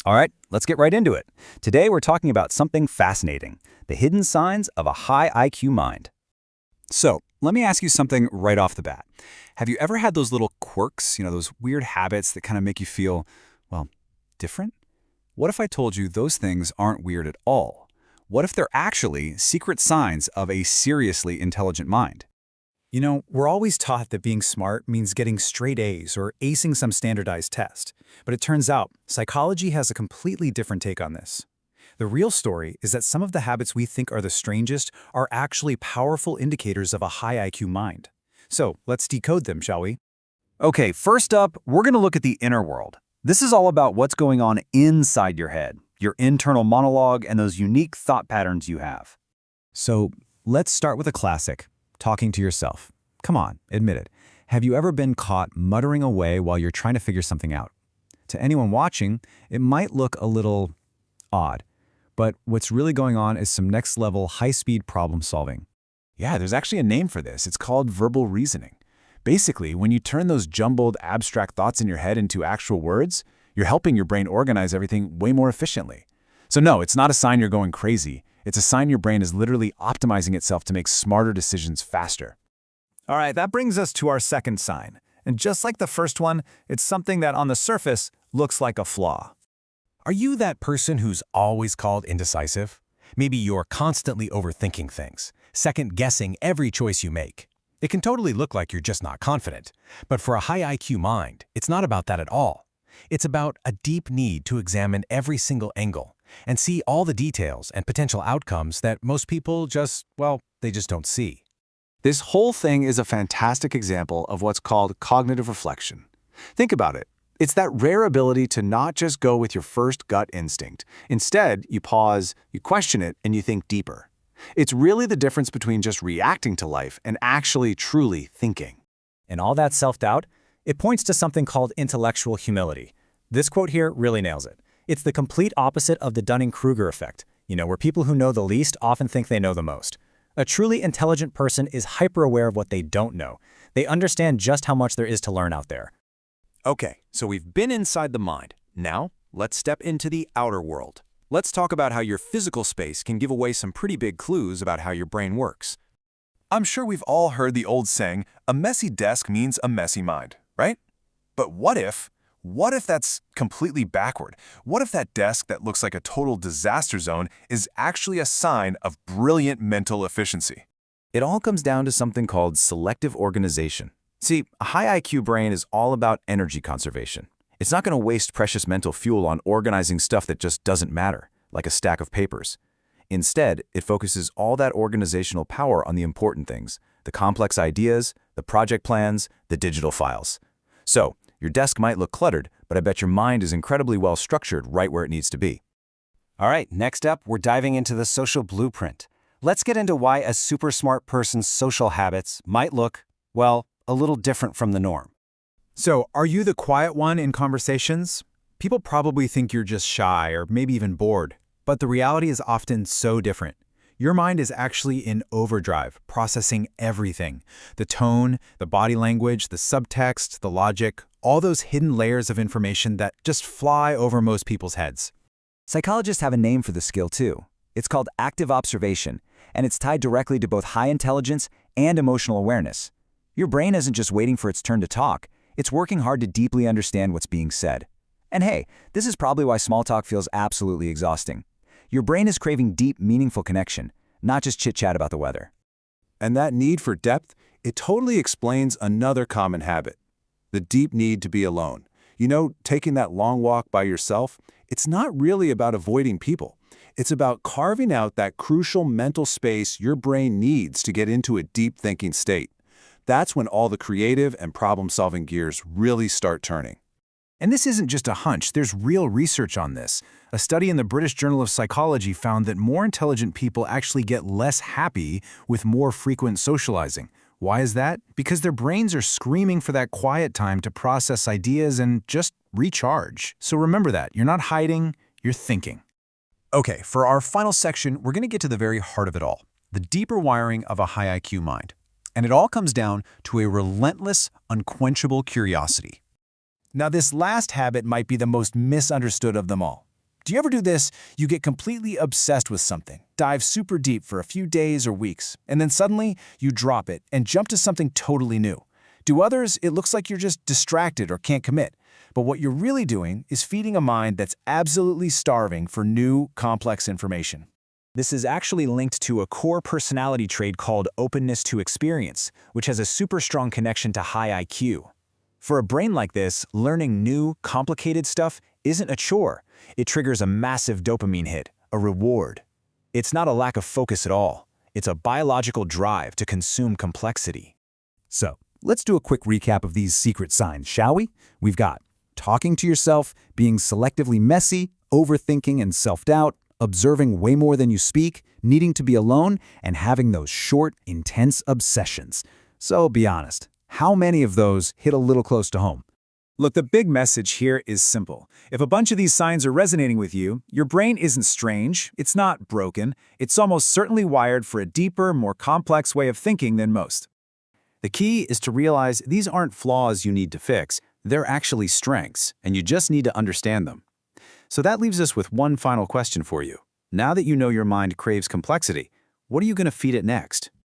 All right, let's get right into it. Today we're talking about something fascinating, the hidden signs of a high IQ mind. So, let me ask you something right off the bat. Have you ever had those little quirks, those weird habits that kind of make you feel, well, different? What if I told you those things aren't weird at all? What if they're actually secret signs of a seriously intelligent mind? We're always taught that being smart means getting straight A's or acing some standardized test. But it turns out, psychology has a completely different take on this. The real story is that some of the habits we think are the strangest are actually powerful indicators of a high IQ mind. So, let's decode them, shall we? Okay, first up, we're going to look at the inner world. This is all about what's going on inside your head, your internal monologue, and those unique thought patterns you have. So, let's start with a classic. Talking to yourself. Come on, admit it. Have you ever been caught muttering away while you're trying to figure something out? To anyone watching, it might look a little odd, but what's really going on is some next-level, high-speed problem solving. Yeah, there's actually a name for this. It's called verbal reasoning. Basically, when you turn those jumbled, abstract thoughts in your head into actual words, you're helping your brain organize everything way more efficiently. So no, it's not a sign you're going crazy. It's a sign your brain is literally optimizing itself to make smarter decisions faster. All right, that brings us to our second sign. And just like the first one, it's something that on the surface looks like a flaw. Are you that person who's always called indecisive? Maybe you're constantly overthinking things, second-guessing every choice you make. It can totally look like you're just not confident. But for a high IQ mind, it's not about that at all. It's about a deep need to examine every single angle and see all the details and potential outcomes that most people they just don't see. This whole thing is a fantastic example of what's called cognitive reflection. Think about it. It's that rare ability to not just go with your first gut instinct. Instead, you pause, you question it, and you think deeper. It's really the difference between just reacting to life and actually truly thinking. And all that self-doubt, it points to something called intellectual humility. This quote here really nails it. It's the complete opposite of the Dunning-Kruger effect, where people who know the least often think they know the most. A truly intelligent person is hyper-aware of what they don't know. They understand just how much there is to learn out there. Okay, so we've been inside the mind. Now, let's step into the outer world. Let's talk about how your physical space can give away some pretty big clues about how your brain works. I'm sure we've all heard the old saying, a messy desk means a messy mind, right? But what if that's completely backward? What if that desk that looks like a total disaster zone is actually a sign of brilliant mental efficiency? It all comes down to something called selective organization. See, a high IQ brain is all about energy conservation. It's not going to waste precious mental fuel on organizing stuff that just doesn't matter, like a stack of papers. Instead, it focuses all that organizational power on the important things, the complex ideas, the project plans, the digital files. So, your desk might look cluttered, but I bet your mind is incredibly well structured right where it needs to be. All right, next up, we're diving into the social blueprint. Let's get into why a super smart person's social habits might look, a little different from the norm. So, are you the quiet one in conversations? People probably think you're just shy or maybe even bored, but the reality is often so different. Your mind is actually in overdrive, processing everything. The tone, the body language, the subtext, the logic, all those hidden layers of information that just fly over most people's heads. Psychologists have a name for the skill too. It's called active observation, and it's tied directly to both high intelligence and emotional awareness. Your brain isn't just waiting for its turn to talk, it's working hard to deeply understand what's being said. And hey, this is probably why small talk feels absolutely exhausting. Your brain is craving deep, meaningful connection, not just chit-chat about the weather. And that need for depth, it totally explains another common habit, the deep need to be alone. Taking that long walk by yourself, it's not really about avoiding people. It's about carving out that crucial mental space your brain needs to get into a deep thinking state. That's when all the creative and problem-solving gears really start turning. And this isn't just a hunch, there's real research on this. A study in the British Journal of Psychology found that more intelligent people actually get less happy with more frequent socializing. Why is that? Because their brains are screaming for that quiet time to process ideas and just recharge. So remember that, you're not hiding, you're thinking. Okay, for our final section, we're going to get to the very heart of it all, the deeper wiring of a high IQ mind. And it all comes down to a relentless, unquenchable curiosity. Now, this last habit might be the most misunderstood of them all. Do you ever do this? You get completely obsessed with something, dive super deep for a few days or weeks, and then suddenly you drop it and jump to something totally new. To others, it looks like you're just distracted or can't commit. But what you're really doing is feeding a mind that's absolutely starving for new, complex information. This is actually linked to a core personality trait called openness to experience, which has a super strong connection to high IQ. For a brain like this, learning new, complicated stuff isn't a chore. It triggers a massive dopamine hit, a reward. It's not a lack of focus at all. It's a biological drive to consume complexity. So, let's do a quick recap of these secret signs, shall we? We've got talking to yourself, being selectively messy, overthinking and self-doubt, observing way more than you speak, needing to be alone, and having those short, intense obsessions. So be honest, how many of those hit a little close to home? Look, the big message here is simple. If a bunch of these signs are resonating with you, your brain isn't strange, it's not broken, it's almost certainly wired for a deeper, more complex way of thinking than most. The key is to realize these aren't flaws you need to fix, they're actually strengths, and you just need to understand them. So that leaves us with one final question for you. Now that you know your mind craves complexity, what are you going to feed it next?